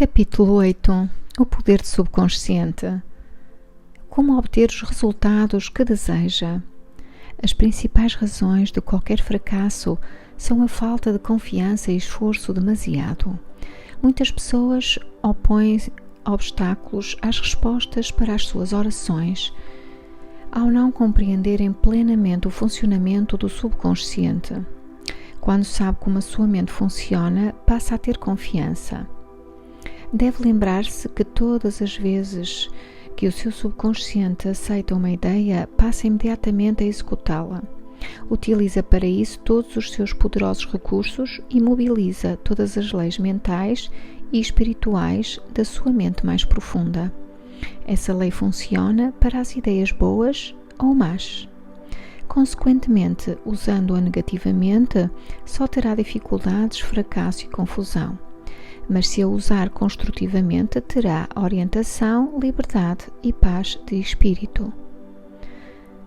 Capítulo 8. O poder do subconsciente. Como obter os resultados que deseja? As principais razões de qualquer fracasso são a falta de confiança e esforço demasiado. Muitas pessoas opõem obstáculos às respostas para as suas orações, ao não compreenderem plenamente o funcionamento do subconsciente. Quando sabe como a sua mente funciona, passa a ter confiança. Deve lembrar-se que todas as vezes que o seu subconsciente aceita uma ideia, passa imediatamente a executá-la. Utiliza para isso todos os seus poderosos recursos e mobiliza todas as leis mentais e espirituais da sua mente mais profunda. Essa lei funciona para as ideias boas ou más. Consequentemente, usando-a negativamente, só terá dificuldades, fracasso e confusão. Mas se a usar construtivamente, terá orientação, liberdade e paz de espírito.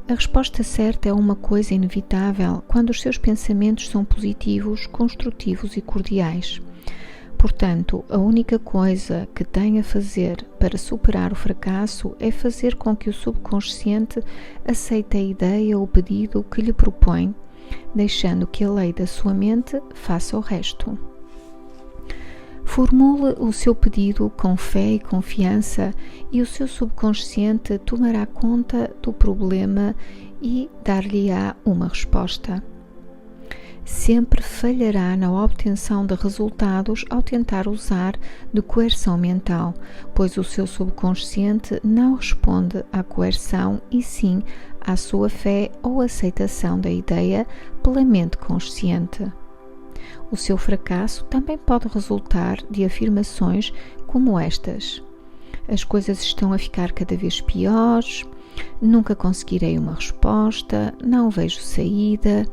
A resposta certa é uma coisa inevitável quando os seus pensamentos são positivos, construtivos e cordiais. Portanto, a única coisa que tem a fazer para superar o fracasso é fazer com que o subconsciente aceite a ideia ou pedido que lhe propõe, deixando que a lei da sua mente faça o resto. Formule o seu pedido com fé e confiança e o seu subconsciente tomará conta do problema e dar-lhe-á uma resposta. Sempre falhará na obtenção de resultados ao tentar usar de coerção mental, pois o seu subconsciente não responde à coerção e sim à sua fé ou aceitação da ideia pela mente consciente. O seu fracasso também pode resultar de afirmações como estas: as coisas estão a ficar cada vez piores, nunca conseguirei uma resposta, não vejo saída,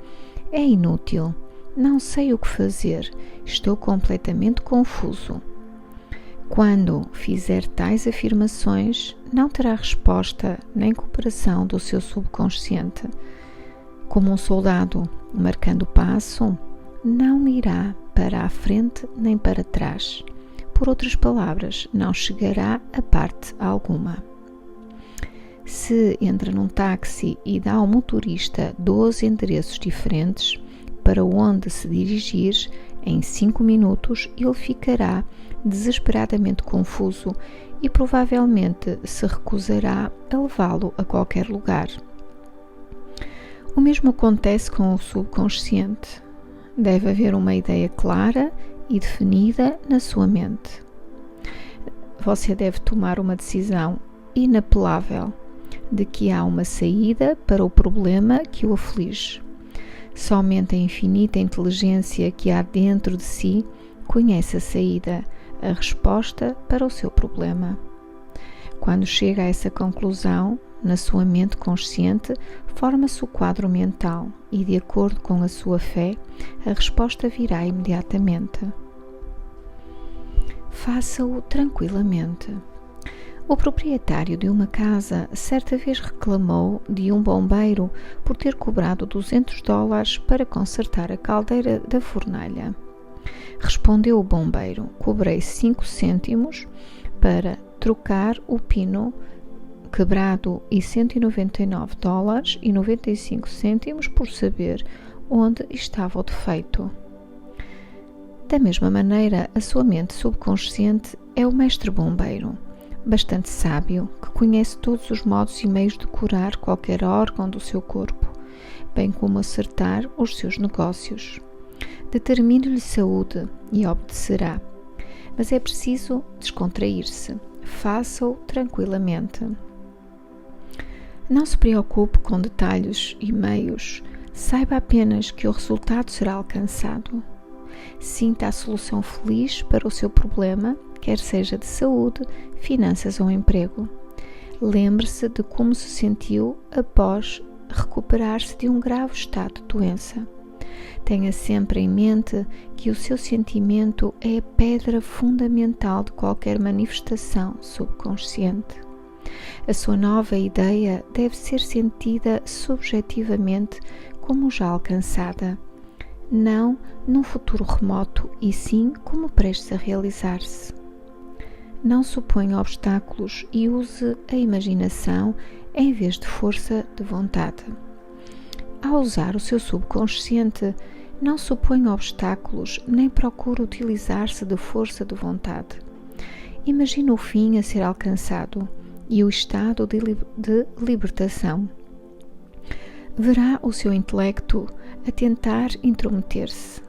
é inútil, não sei o que fazer, estou completamente confuso. Quando fizer tais afirmações, não terá resposta nem cooperação do seu subconsciente. Como um soldado marcando passo, não irá para a frente nem para trás. Por outras palavras, não chegará a parte alguma. Se entra num táxi e dá ao motorista 12 endereços diferentes para onde se dirigir, em 5 minutos ele ficará desesperadamente confuso e provavelmente se recusará a levá-lo a qualquer lugar. O mesmo acontece com o subconsciente. Deve haver uma ideia clara e definida na sua mente. Você deve tomar uma decisão inapelável de que há uma saída para o problema que o aflige. Somente a infinita inteligência que há dentro de si conhece a saída, a resposta para o seu problema. Quando chega a essa conclusão, na sua mente consciente, forma-se o quadro mental e, de acordo com a sua fé, a resposta virá imediatamente. Faça-o tranquilamente. O proprietário de uma casa certa vez reclamou de um bombeiro por ter cobrado $200 para consertar a caldeira da fornalha. Respondeu o bombeiro: cobrei 5 cêntimos para trocar o pino quebrado e $199,95 por saber onde estava o defeito. Da mesma maneira, a sua mente subconsciente é o mestre bombeiro, bastante sábio, que conhece todos os modos e meios de curar qualquer órgão do seu corpo, bem como acertar os seus negócios. Determine-lhe saúde e obedecerá, mas é preciso descontrair-se. Faça-o tranquilamente. Não se preocupe com detalhes e meios, saiba apenas que o resultado será alcançado. Sinta a solução feliz para o seu problema, quer seja de saúde, finanças ou emprego. Lembre-se de como se sentiu após recuperar-se de um grave estado de doença. Tenha sempre em mente que o seu sentimento é a pedra fundamental de qualquer manifestação subconsciente. A sua nova ideia deve ser sentida subjetivamente como já alcançada, não num futuro remoto, e sim como prestes a realizar-se. não suponha obstáculos e use a imaginação em vez de força de vontade. Ao usar o seu subconsciente, não suponha obstáculos nem procure utilizar-se de força de vontade. Imagine o fim a ser alcançado e o estado de libertação. Verá o seu intelecto a tentar intrometer-se,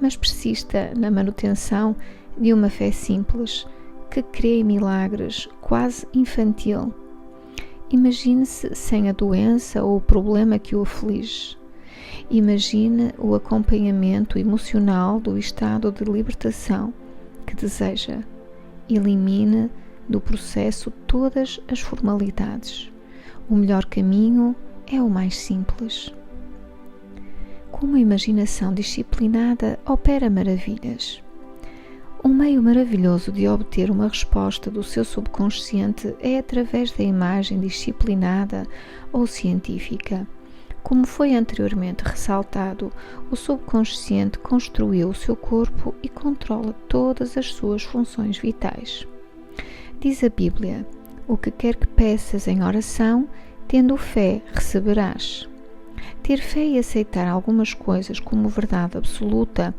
mas persista na manutenção de uma fé simples, que crê em milagres, quase infantil. Imagine-se sem a doença ou o problema que o aflige. Imagine o acompanhamento emocional do estado de libertação que deseja. Elimine do processo todas as formalidades. O melhor caminho é o mais simples. Com uma imaginação disciplinada, opera maravilhas. Um meio maravilhoso de obter uma resposta do seu subconsciente é através da imagem disciplinada ou científica. Como foi anteriormente ressaltado, o subconsciente construiu o seu corpo e controla todas as suas funções vitais. Diz a Bíblia: o que quer que peças em oração, tendo fé, receberás. Ter fé e aceitar algumas coisas como verdade absoluta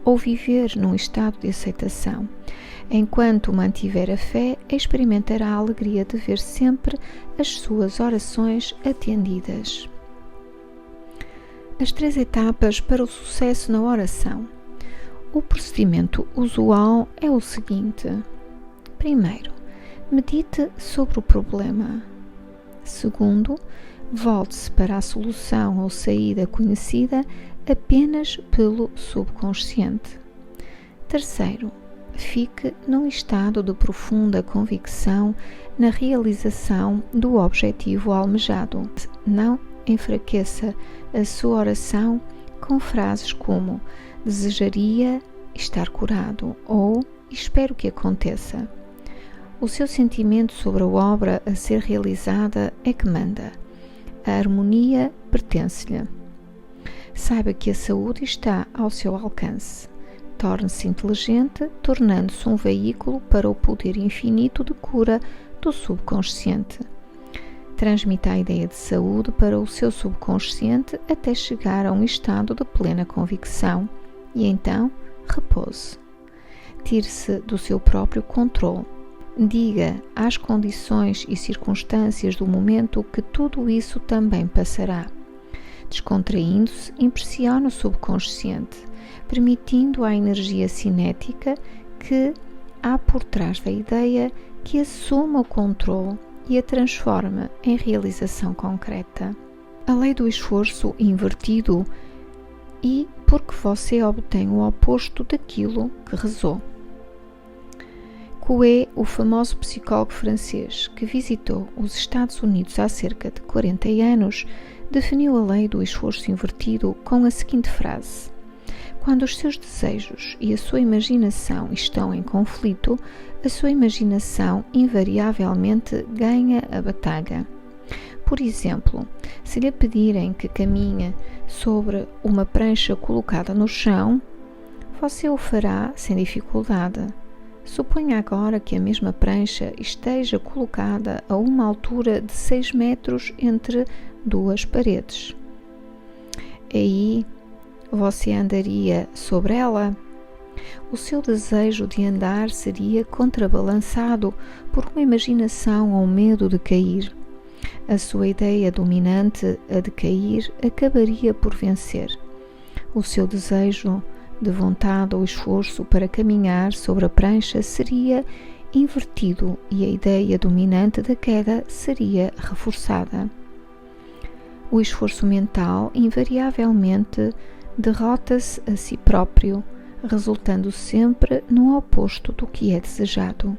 ou viver num estado de aceitação. Enquanto mantiver a fé, experimentará a alegria de ver sempre as suas orações atendidas. As 3 etapas para o sucesso na oração. O procedimento usual é o seguinte: primeiro, medite sobre o problema. Segundo, volte-se para a solução ou saída conhecida apenas pelo subconsciente. Terceiro, fique num estado de profunda convicção na realização do objetivo almejado. Não enfraqueça a sua oração com frases como desejaria estar curado ou espero que aconteça. O seu sentimento sobre a obra a ser realizada é que manda. A harmonia pertence-lhe. Saiba que a saúde está ao seu alcance. Torne-se inteligente, tornando-se um veículo para o poder infinito de cura do subconsciente. Transmita a ideia de saúde para o seu subconsciente até chegar a um estado de plena convicção e então repouse. Tire-se do seu próprio controle. Diga às condições e circunstâncias do momento que tudo isso também passará. Descontraindo-se, impressiona o subconsciente, permitindo à energia cinética que há por trás da ideia que assuma o controle e a transforma em realização concreta. A lei do esforço invertido e porque você obtém o oposto daquilo que rezou. Coué, o famoso psicólogo francês que visitou os Estados Unidos há cerca de 40 anos, definiu a lei do esforço invertido com a seguinte frase: quando os seus desejos e a sua imaginação estão em conflito, a sua imaginação invariavelmente ganha a batalha. Por exemplo, se lhe pedirem que caminhe sobre uma prancha colocada no chão, você o fará sem dificuldade. Suponha agora que a mesma prancha esteja colocada a uma altura de 6 metros entre 2 paredes. Aí você andaria sobre ela? O seu desejo de andar seria contrabalançado por uma imaginação ou medo de cair. A sua ideia dominante, a de cair, acabaria por vencer. O seu desejo de vontade ou esforço para caminhar sobre a prancha seria invertido e a ideia dominante da queda seria reforçada. O esforço mental invariavelmente derrota-se a si próprio, resultando sempre no oposto do que é desejado.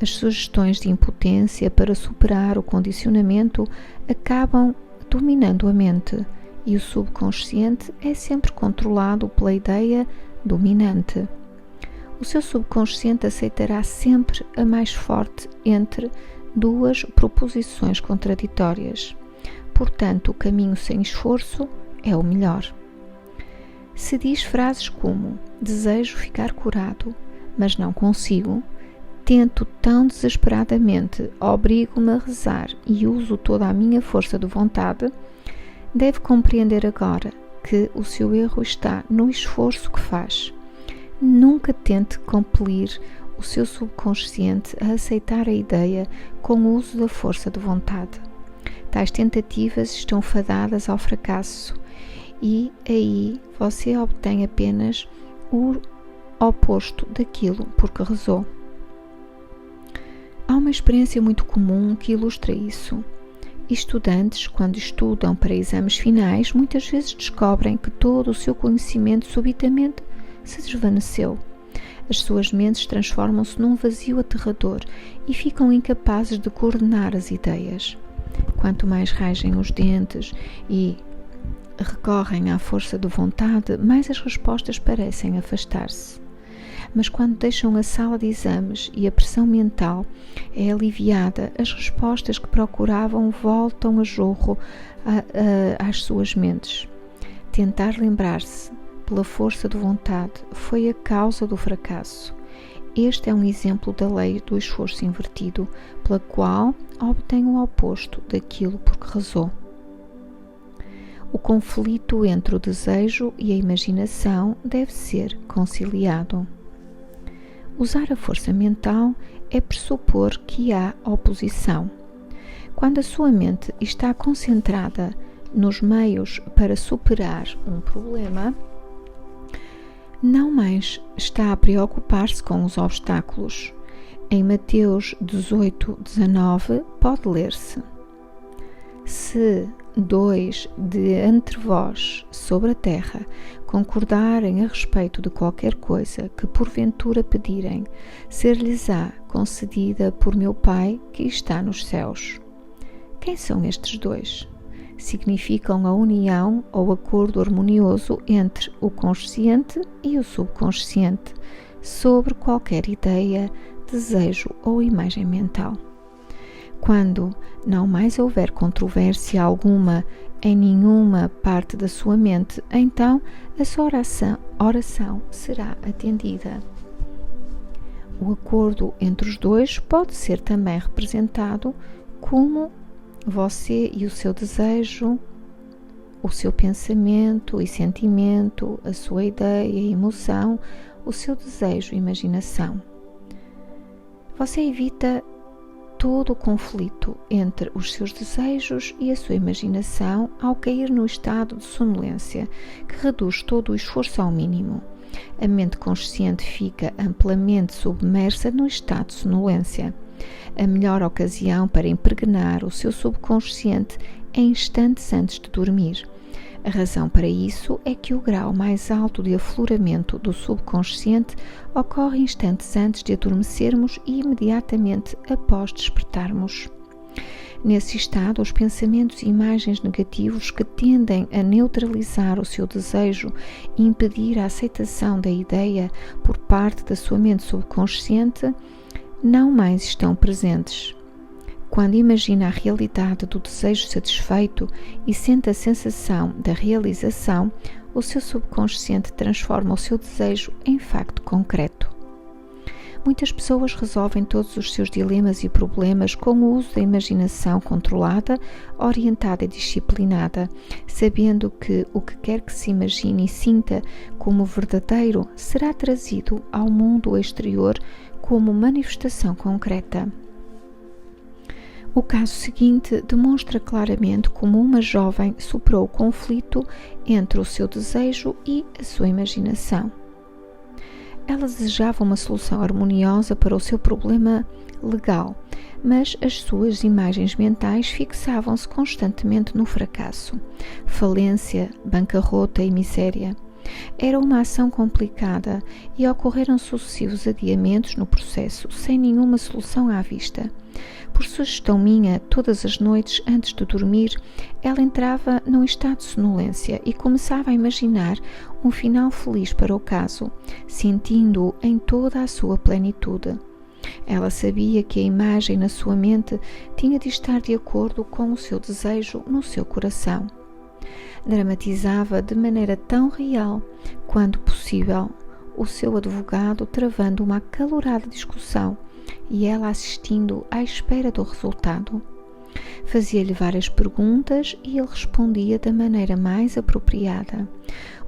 As sugestões de impotência para superar o condicionamento acabam dominando a mente e o subconsciente é sempre controlado pela ideia dominante. O seu subconsciente aceitará sempre a mais forte entre 2 proposições contraditórias. Portanto, o caminho sem esforço é o melhor. Se diz frases como desejo ficar curado, mas não consigo, tento tão desesperadamente, obrigo-me a rezar e uso toda a minha força de vontade, deve compreender agora que o seu erro está no esforço que faz. Nunca tente compelir o seu subconsciente a aceitar a ideia com o uso da força de vontade. Tais tentativas estão fadadas ao fracasso e aí você obtém apenas o oposto daquilo por que rezou. Há uma experiência muito comum que ilustra isso. Estudantes, quando estudam para exames finais, muitas vezes descobrem que todo o seu conhecimento subitamente se desvaneceu. As suas mentes transformam-se num vazio aterrador e ficam incapazes de coordenar as ideias. Quanto mais rangem os dentes e recorrem à força de vontade, mais as respostas parecem afastar-se. Mas quando deixam a sala de exames e a pressão mental é aliviada, as respostas que procuravam voltam a jorro às suas mentes. Tentar lembrar-se pela força de vontade foi a causa do fracasso. Este é um exemplo da lei do esforço invertido, pela qual obtém o oposto daquilo por que rezou. O conflito entre o desejo e a imaginação deve ser conciliado. Usar a força mental é pressupor que há oposição. Quando a sua mente está concentrada nos meios para superar um problema, não mais está a preocupar-se com os obstáculos. Em Mateus 18:19 pode ler-se: Se 2 de entre vós sobre a terra concordarem a respeito de qualquer coisa que porventura pedirem, ser-lhes-á concedida por meu Pai que está nos céus. Quem são estes dois? Significam a união ou acordo harmonioso entre o consciente e o subconsciente sobre qualquer ideia, desejo ou imagem mental. Quando não mais houver controvérsia alguma em nenhuma parte da sua mente, então a sua oração será atendida. O acordo entre os dois pode ser também representado como você e o seu desejo, o seu pensamento e sentimento, a sua ideia e emoção, o seu desejo e imaginação. Você evita todo o conflito entre os seus desejos e a sua imaginação ao cair no estado de sonolência, que reduz todo o esforço ao mínimo. A mente consciente fica amplamente submersa no estado de sonolência. A melhor ocasião para impregnar o seu subconsciente é instantes antes de dormir. A razão para isso é que o grau mais alto de afloramento do subconsciente ocorre instantes antes de adormecermos e imediatamente após despertarmos. Nesse estado, os pensamentos e imagens negativos que tendem a neutralizar o seu desejo e impedir a aceitação da ideia por parte da sua mente subconsciente não mais estão presentes. Quando imagina a realidade do desejo satisfeito e sente a sensação da realização, o seu subconsciente transforma o seu desejo em facto concreto. Muitas pessoas resolvem todos os seus dilemas e problemas com o uso da imaginação controlada, orientada e disciplinada, sabendo que o que quer que se imagine e sinta como verdadeiro será trazido ao mundo exterior como manifestação concreta. O caso seguinte demonstra claramente como uma jovem superou o conflito entre o seu desejo e a sua imaginação. Ela desejava uma solução harmoniosa para o seu problema legal, mas as suas imagens mentais fixavam-se constantemente no fracasso, falência, bancarrota e miséria. Era uma ação complicada e ocorreram sucessivos adiamentos no processo, sem nenhuma solução à vista. Por sugestão minha, todas as noites, antes de dormir, ela entrava num estado de sonolência e começava a imaginar um final feliz para o caso, sentindo-o em toda a sua plenitude. Ela sabia que a imagem na sua mente tinha de estar de acordo com o seu desejo no seu coração. Dramatizava de maneira tão real quanto possível o seu advogado travando uma acalorada discussão e ela assistindo à espera do resultado. Fazia-lhe várias perguntas e ele respondia da maneira mais apropriada.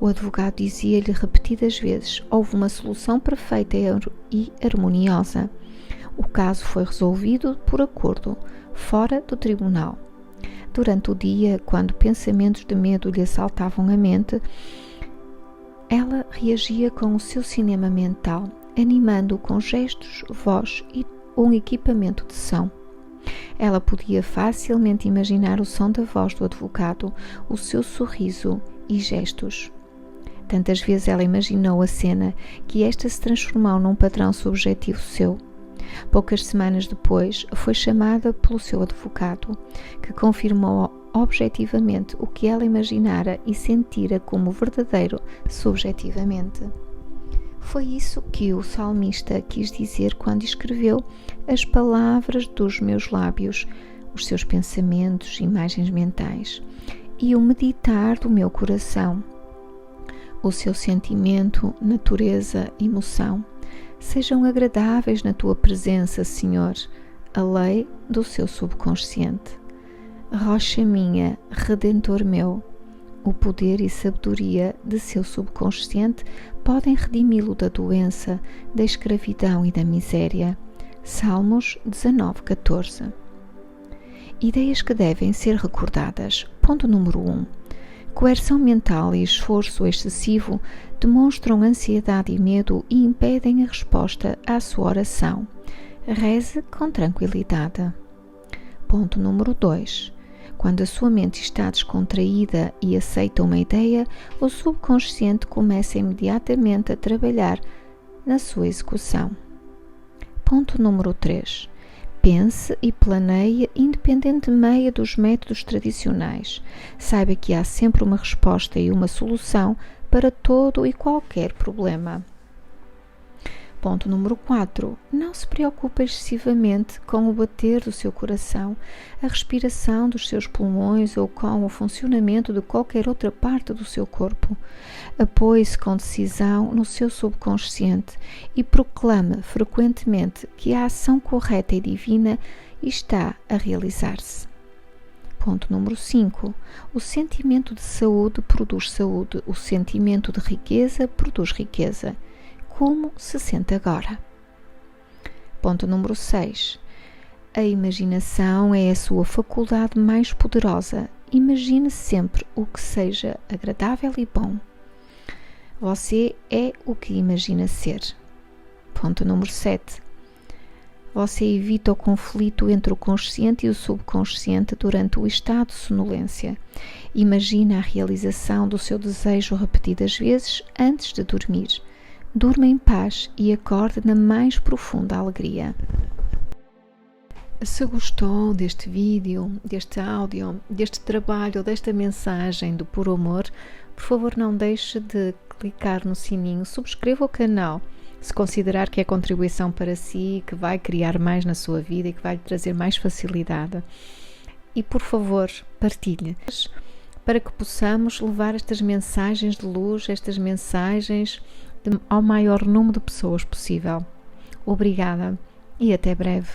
O advogado dizia-lhe repetidas vezes: houve uma solução perfeita e harmoniosa. O caso foi resolvido por acordo, fora do tribunal. Durante o dia, quando pensamentos de medo lhe assaltavam a mente, ela reagia com o seu cinema mental, animando-o com gestos, voz e um equipamento de som. Ela podia facilmente imaginar o som da voz do advogado, o seu sorriso e gestos. Tantas vezes ela imaginou a cena que esta se transformou num padrão subjetivo seu. Poucas semanas depois, foi chamada pelo seu advogado, que confirmou objetivamente o que ela imaginara e sentira como verdadeiro subjetivamente. Foi isso que o salmista quis dizer quando escreveu: as palavras dos meus lábios, os seus pensamentos, imagens mentais, e o meditar do meu coração, o seu sentimento, natureza, emoção, sejam agradáveis na tua presença, Senhor, a lei do seu subconsciente. Rocha minha, Redentor meu, o poder e sabedoria de seu subconsciente podem redimi-lo da doença, da escravidão e da miséria. Salmos 19:14. Ideias que devem ser recordadas. Ponto número 1. Coerção mental e esforço excessivo demonstram ansiedade e medo e impedem a resposta à sua oração. Reze com tranquilidade. Ponto número 2. Quando a sua mente está descontraída e aceita uma ideia, o subconsciente começa imediatamente a trabalhar na sua execução. Ponto número 3. Pense e planeie independentemente dos métodos tradicionais. Saiba que há sempre uma resposta e uma solução para todo e qualquer problema. Ponto número 4. Não se preocupe excessivamente com o bater do seu coração, a respiração dos seus pulmões ou com o funcionamento de qualquer outra parte do seu corpo. Apoie-se com decisão no seu subconsciente e proclame frequentemente que a ação correta e divina está a realizar-se. Ponto número 5. O sentimento de saúde produz saúde. O sentimento de riqueza produz riqueza. Como se sente agora? Ponto número 6. A imaginação é a sua faculdade mais poderosa. Imagine sempre o que seja agradável e bom. Você é o que imagina ser. Ponto número 7. Você evita o conflito entre o consciente e o subconsciente durante o estado de sonolência. Imagina a realização do seu desejo repetidas vezes antes de dormir. Durma em paz e acorde na mais profunda alegria. Se gostou deste vídeo, deste áudio, deste trabalho, desta mensagem do Puro Amor, por favor não deixe de clicar no sininho, subscreva o canal, se considerar que é contribuição para si, que vai criar mais na sua vida e que vai lhe trazer mais facilidade. E por favor, partilhe, para que possamos levar estas mensagens de luz, estas mensagens ao maior número de pessoas possível. Obrigada e até breve.